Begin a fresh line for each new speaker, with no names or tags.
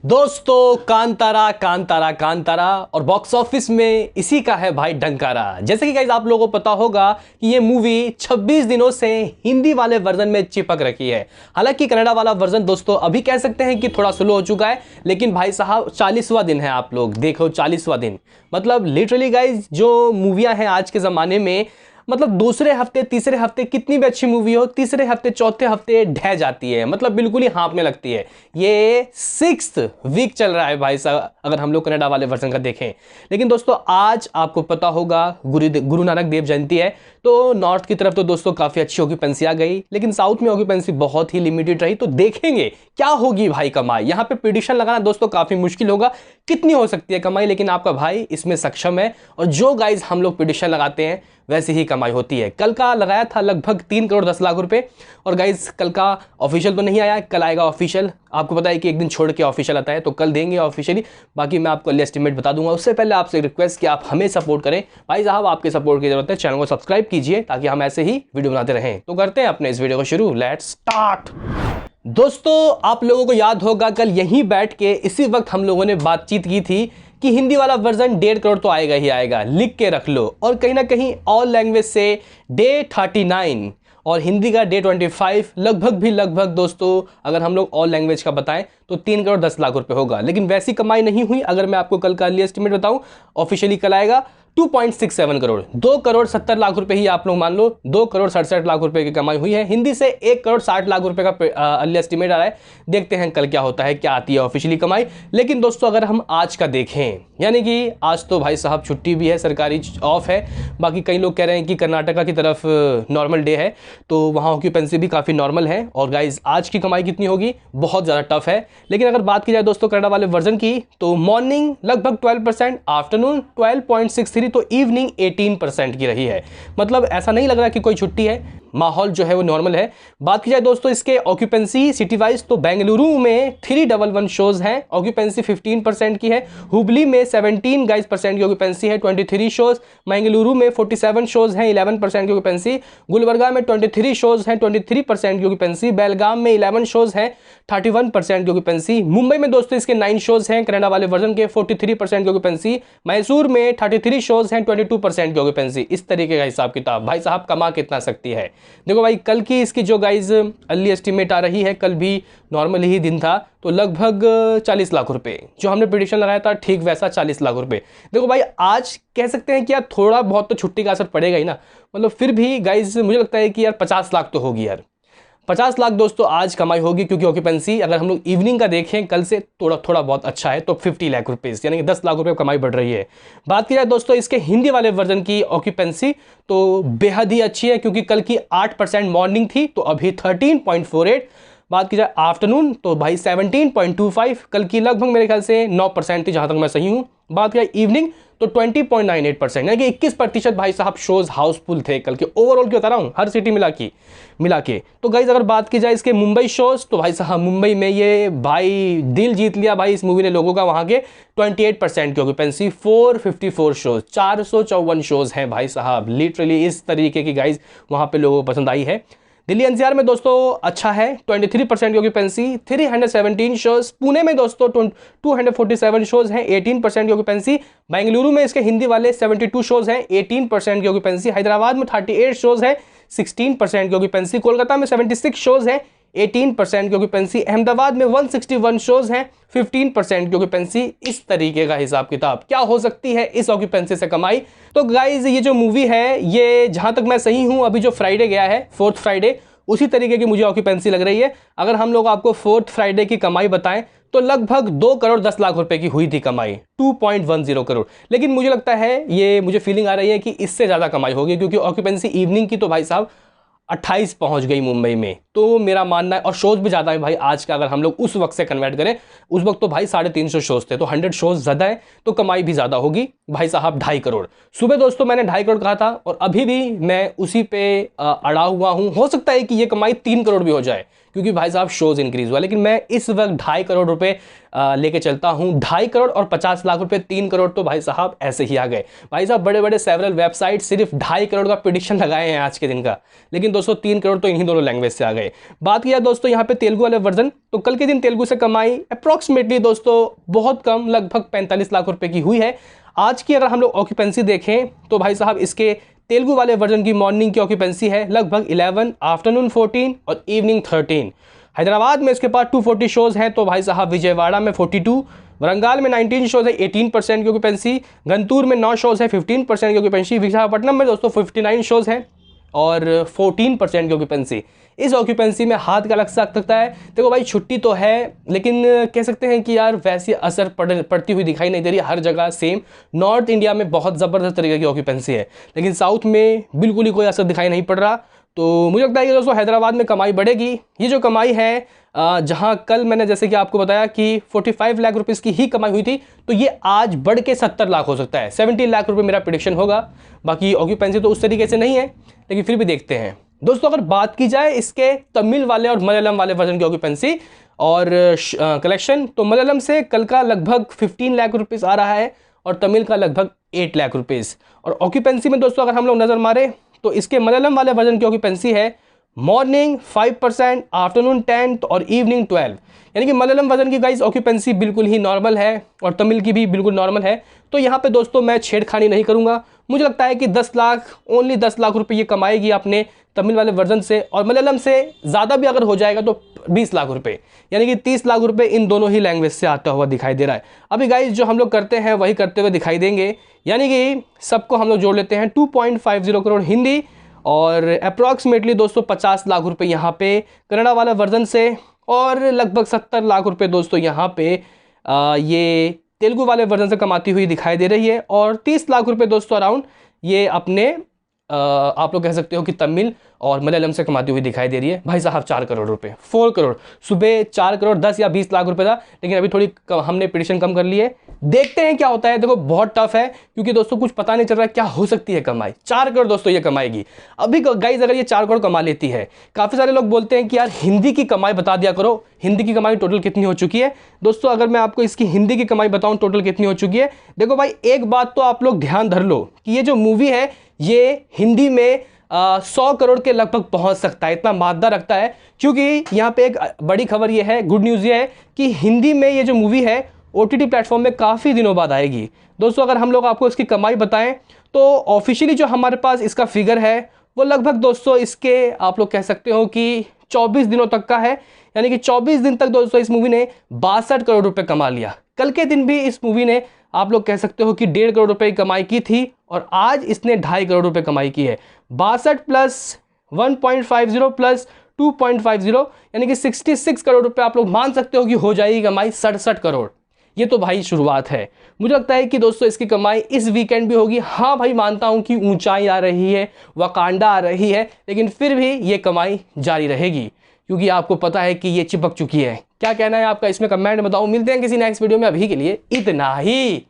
दोस्तों कांतारा कांतारा कांतारा और box office में इसी का है भाई डंकारा। जैसे कि गाइस आप लोगों को पता होगा कि ये मूवी 26 दिनों से हिंदी वाले वर्जन में चिपक रखी है। हालांकि कनाडा वाला वर्जन दोस्तों अभी कह सकते हैं कि थोड़ा स्लो हो चुका है, लेकिन भाई साहब 40वां दिन है। आप लोग देखो 40वां दिन, मतलब लिटरली गाइस जो मूवियां हैं आज के ज़माने में, मतलब दूसरे हफ्ते तीसरे हफ्ते कितनी भी अच्छी मूवी हो, तीसरे हफ्ते चौथे हफ्ते ढह जाती है, मतलब बिल्कुल ही हाँपने लगती है। ये 6th वीक चल रहा है भाई साहब अगर हम लोग कनाडा वाले वर्जन का देखें। लेकिन दोस्तों आज आपको पता होगा गुरु नानक देव जयंती है, तो नॉर्थ की तरफ तो दोस्तों काफ़ी अच्छी ऑक्यूपेंसी आ गई, लेकिन साउथ में ऑक्यूपेंसी बहुत ही लिमिटेड रही। तो देखेंगे क्या होगी भाई कमाई। यहाँ पे प्रेडिक्शन लगाना दोस्तों काफ़ी मुश्किल होगा, कितनी हो सकती है कमाई, लेकिन आपका भाई इसमें सक्षम है। और जो गाइज हम लोग प्रेडिक्शन लगाते हैं वैसे ही कमाई होती है। कल का लगाया था लगभग 3 करोड़ 10 लाख रुपए, और गाइज कल का ऑफिशियल तो नहीं आया, कल आएगा ऑफिशियल। आपको पता है कि एक दिन छोड़ के ऑफिशियल आता है, तो कल देंगे ऑफिशियली। बाकी मैं आपको एस्टिमेट बता दूंगा। उससे पहले आपसे रिक्वेस्ट कि आप हमें सपोर्ट करें भाई साहब, आपके सपोर्ट की जरूरत है। चैनल को सब्सक्राइब कीजिए ताकि हम ऐसे ही वीडियो बनाते रहें। तो करते हैं अपने इस वीडियो को शुरू, लेट्स स्टार्ट। दोस्तों आप लोगों को याद होगा कल यहीं बैठ के इसी वक्त हम लोगों ने बातचीत की थी कि हिंदी वाला वर्जन 1.5 करोड़ तो आएगा ही आएगा, लिख के रख लो। और कहीं ना कहीं ऑल लैंग्वेज से डे 39 और हिंदी का डे 25 लगभग दोस्तों अगर हम लोग ऑल लैंग्वेज का बताएं तो 3 करोड़ 10 लाख रुपए होगा। लेकिन वैसी कमाई नहीं हुई। अगर मैं आपको कल का अर्ली एस्टिमेट बताऊं, ऑफिशियली कल आएगा 2.67 करोड़, 2 करोड़ 70 लाख रुपए ही आप लोग मान लो, 2 करोड़ 67 लाख रुपए की कमाई हुई है। हिंदी से 1 करोड़ 60 लाख रुपए का अर्ली एस्टिमेट आ रहा है। देखते हैं कल क्या होता है, क्या आती है ऑफिशियली कमाई। लेकिन दोस्तों अगर हम आज का देखें, यानी कि आज तो भाई साहब छुट्टी भी है, सरकारी ऑफ है। बाकी कई लोग कह रहे हैं कि कर्नाटका की तरफ नॉर्मल डे है, तो वहाँ ऑक्यूपेंसी भी काफ़ी नॉर्मल है। और गाइज आज की कमाई कितनी होगी बहुत ज़्यादा टफ है। लेकिन अगर बात की जाए दोस्तों कनाडा वाले वर्जन की, तो मॉर्निंग लगभग 12%, आफ्टरनून 12.63, तो इवनिंग 18% की रही है। मतलब ऐसा नहीं लग रहा कि कोई छुट्टी है, माहौल जो है वो नॉर्मल है। बात की जाए दोस्तों इसके ऑक्यूपेंसी सिटी वाइज, तो बेंगलुरु में 311 शोज हैं, ऑक्यूपेंसी 15% की है। हुबली में 17 गाइस परसेंट की ऑक्यूपेंसी है, 23 शोज। मंगलुरु में 47 शोज हैं, 11% की ऑक्यूपेंसी। गुलबर्गा में 23 शोज हैं, 23% की ऑक्यूपेंसी। बेलगाम में 11 शोज हैं, 31% की ऑक्यूपेंसी। मुंबई में दोस्तों इसके 9 शोज हैं कनाडा वाले वर्जन के, 43% की ऑक्यूपेंसी। मैसूर में 33 शोज हैं, 22% की ऑक्यूपेंसी। इस तरीके का हिसाब किताब। भाई साहब कमा कितना सकती है। देखो भाई कल की इसकी जो गाइज अर्ली एस्टिमेट आ रही है, कल भी नॉर्मल ही दिन था, तो लगभग 40 लाख रुपए जो हमने प्रेडिक्शन लगाया था ठीक वैसा 40 लाख रुपए। देखो भाई आज कह सकते हैं कि यार थोड़ा बहुत तो छुट्टी का असर पड़ेगा ही ना, मतलब फिर भी गाइज मुझे लगता है कि यार 50 लाख तो होगी यार। 50 लाख दोस्तों आज कमाई होगी, क्योंकि ऑक्यूपेंसी अगर हम लोग इवनिंग का देखें कल से थोड़ा बहुत अच्छा है, तो 50 लाख रुपीज़ यानी कि 10 लाख रुपए कमाई बढ़ रही है। बात की जाए दोस्तों इसके हिंदी वाले वर्जन की ऑक्यूपेंसी, तो बेहद ही अच्छी है, क्योंकि कल की 8% मॉर्निंग थी, तो अभी 13.48। बात की जाए आफ्टरनून तो भाई 17.25, कल की लगभग मेरे ख्याल से 9% थी जहां तक मैं सही हूं। बात की जाए इवनिंग तो 20.98%, यानी कि 21% भाई साहब शोज हाउसफुल थे कल के। ओवरऑल क्यों बता रहा हूँ, हर सिटी मिला के। तो गाइज अगर बात की जाए इसके मुंबई शोज, तो भाई साहब मुंबई में ये भाई दिल जीत लिया भाई इस मूवी ने लोगों का। वहां के 28% की ऑक्यूपेंसी, 454 शोज, 454 शोज हैं भाई साहब। लिटरली इस तरीके की गाइज वहां पे लोगों को पसंद आई है। दिल्ली एनसीआर में दोस्तों अच्छा है, 23% की ऑक्यूपेंसी, 317 शोज। पुणे में दोस्तों 247 शोज हैं, 18% की ऑक्यूपेंसी। बेंगलुरु में इसके हिंदी वाले 72 शोज हैं, 18% की ऑक्यूपेंसी। हैदराबाद में 38 शोज हैं, 16% की ऑक्यूपेंसी। कोलकाता में 76 शोज हैं, 18% की ऑक्यूपेंसी। अहमदाबाद में 161 शोज हैं, 15% की ऑक्यूपेंसी। इस तरीके का हिसाब किताब। क्या हो सकती है इस ऑक्यूपेंसी से कमाई। तो गाइज ये जो मूवी है, ये जहां तक मैं सही हूं, अभी जो फ्राइडे गया है 4th फ्राइडे, उसी तरीके की मुझे ऑक्यूपेंसी लग रही है। अगर हम लोग आपको 4th फ्राइडे की कमाई बताएं तो लगभग 2 करोड़ 10 लाख रुपए की हुई थी कमाई, 2.10 करोड़। लेकिन मुझे लगता है, ये मुझे फीलिंग आ रही है कि इससे ज़्यादा कमाई होगी, क्योंकि ऑक्यूपेंसी इवनिंग की तो भाई साहब 28 पहुंच गई मुंबई में। तो मेरा मानना है, और शोज भी ज़्यादा है भाई आज का। अगर हम लोग उस वक्त से कन्वर्ट करें, उस वक्त तो भाई 350 शोज थे, तो 100 शोज ज़्यादा है, तो कमाई भी ज़्यादा होगी भाई साहब। 2.5 करोड़ सुबह दोस्तों मैंने 2.5 करोड़ कहा था, और अभी भी मैं उसी पे अड़ा हुआ हूँ। हो सकता है कि ये कमाई 3 करोड़ भी हो जाए, क्योंकि भाई साहब शोज इंक्रीज हुआ। लेकिन मैं इस वक्त 2.5 करोड़ रुपए लेके चलता हूं। 2.5 करोड़ और 50 लाख रुपए, 3 करोड़ तो भाई साहब ऐसे ही आ गए। भाई साहब बड़े बड़े सेवरल वेबसाइट सिर्फ 2.5 करोड़ का प्रेडिक्शन लगाए हैं आज के दिन का, लेकिन दोस्तों 3 करोड़ तो इन्हीं दोनों लैंग्वेज से आ गए। बात किया दोस्तों यहाँ पे तेलुगु वाले वर्जन, तो कल के दिन तेलुगु से कमाई अप्रॉक्सीमेटली दोस्तों बहुत कम, लगभग 45 लाख रुपए की हुई है। आज की अगर हम लोग ऑक्यूपेंसी देखें तो भाई साहब इसके तेलुगु वाले वर्जन की मॉर्निंग की ऑक्यूपेंसी है लगभग 11, आफ्टरनून 14 और इवनिंग 13। हैदराबाद में इसके पास 240 शोज हैं, तो भाई साहब विजयवाड़ा में 42, वरंगाल में 19 शोज है 18% की ऑक्यूपेंसी, गंतूर में 9 शोज है 15% की ऑक्यूपेंसी, विशाखापट्टनम में दोस्तों 59 शोज हैं और 14% की ऑक्यूपेंसी। इस ऑक्यूपेंसी में हाथ का लग सकता है। देखो भाई छुट्टी तो है, लेकिन कह सकते हैं कि यार वैसी असर पड़ती हुई दिखाई नहीं दे रही हर जगह सेम। नॉर्थ इंडिया में बहुत ज़बरदस्त तरीके की ऑक्यूपेंसी है, लेकिन साउथ में बिल्कुल ही कोई असर दिखाई नहीं पड़ रहा। तो मुझे लगता है कि दोस्तों हैदराबाद में कमाई बढ़ेगी। ये जो कमाई है जहां कल मैंने जैसे कि आपको बताया कि 45 लाख रुपीस की ही कमाई हुई थी, तो ये आज बढ़ के 70 लाख हो सकता है। 70 लाख रुपए मेरा प्रेडिक्शन होगा। बाकी ऑक्यूपेंसी तो उस तरीके से नहीं है, लेकिन फिर भी देखते हैं। दोस्तों अगर बात की जाए इसके तमिल वाले और मलयालम वाले वर्जन की ऑक्यूपेंसी और कलेक्शन, तो मलयालम से कल का लगभग 15 लाख रुपीस आ रहा है और तमिल का लगभग 8 लाख रुपीस। और ऑक्यूपेंसी में दोस्तों अगर हम लोग नजर मारे तो इसके मलयालम वाले वर्जन की ऑक्यूपेंसी है मॉर्निंग 5%, आफ्टरनून 10 और इवनिंग 12। यानी कि मलयालम वर्जन की गाइस ऑक्यूपेंसी बिल्कुल ही नॉर्मल है और तमिल की भी बिल्कुल नॉर्मल है। तो यहाँ पे दोस्तों मैं छेड़खानी नहीं करूँगा। मुझे लगता है कि 10 लाख, ओनली 10 लाख रुपए ये कमाएगी अपने तमिल वाले वर्जन से, और मलयालम से ज़्यादा भी अगर हो जाएगा तो 20 लाख रुपए, यानी कि 30 लाख रुपए इन दोनों ही लैंग्वेज से आता हुआ दिखाई दे रहा है। अभी गाइस जो हम लोग करते हैं वही करते हुए दिखाई देंगे, यानी कि सबको हम लोग जोड़ लेते हैं। 2.50 करोड़ हिंदी और अप्रॉक्सीमेटली दोस्तों 50 लाख रुपए यहाँ पे कन्नड़ा वाला वर्जन से, और लगभग 70 लाख रुपए दोस्तों यहाँ पे ये तेलुगु वाले वर्जन से कमाती हुई दिखाई दे रही है, और 30 लाख रुपए दोस्तों अराउंड ये अपने आप लोग कह सकते हो कि तमिल और मलयालम से कमाती हुई दिखाई दे रही है। भाई साहब 4 करोड़ रुपए, 4 करोड़, सुबह 4 करोड़ 10 या 20 लाख रुपए था, लेकिन अभी थोड़ी हमने प्रेडिक्शन कम कर ली है। देखते हैं क्या होता है। देखो बहुत टफ है, क्योंकि दोस्तों कुछ पता नहीं चल रहा क्या हो सकती है कमाई। 4 करोड़ दोस्तों ये कमाएगी। अभी गाइज अगर ये 4 करोड़ कमा लेती है, काफ़ी सारे लोग बोलते हैं कि यार हिंदी की कमाई बता दिया करो, हिंदी की कमाई टोटल कितनी हो चुकी है। दोस्तों अगर मैं आपको इसकी हिंदी की कमाई बताऊं टोटल कितनी हो चुकी है, देखो भाई एक बात तो आप लोग ध्यान धर लो कि ये जो मूवी है ये हिंदी में 100 करोड़ के लगभग पहुंच सकता है, इतना मादा रखता है। क्योंकि यहाँ पे एक बड़ी खबर ये है, गुड न्यूज़ ये है कि हिंदी में ये जो मूवी है OTT प्लेटफॉर्म में काफ़ी दिनों बाद आएगी। दोस्तों अगर हम लोग आपको इसकी कमाई बताएं तो ऑफिशियली जो हमारे पास इसका फिगर है वो लगभग दोस्तों इसके आप लोग कह सकते हो कि 24 दिनों तक का है। यानी कि 24 दिन तक दोस्तों इस मूवी ने 62 करोड़ रुपए कमा लिया। कल के दिन भी इस मूवी ने आप लोग कह सकते हो कि 1.5 करोड़ रुपए की कमाई की थी, और आज इसने 2.5 करोड़ रुपए कमाई की है। 62 प्लस 1.50 प्लस 2.50 यानी कि 66 करोड़ रुपए आप लोग मान सकते हो कि हो जाएगी कमाई। 67 करोड़, ये तो भाई शुरुआत है। मुझे लगता है कि दोस्तों इसकी कमाई इस वीकेंड भी होगी। हाँ भाई मानता हूँ कि ऊंचाई आ रही है, वकांडा आ रही है, लेकिन फिर भी ये कमाई जारी रहेगी, क्योंकि आपको पता है कि ये चिपक चुकी है। क्या कहना है आपका इसमें कमेंट बताओ। मिलते हैं किसी नेक्स्ट वीडियो में, अभी के लिए इतना ही।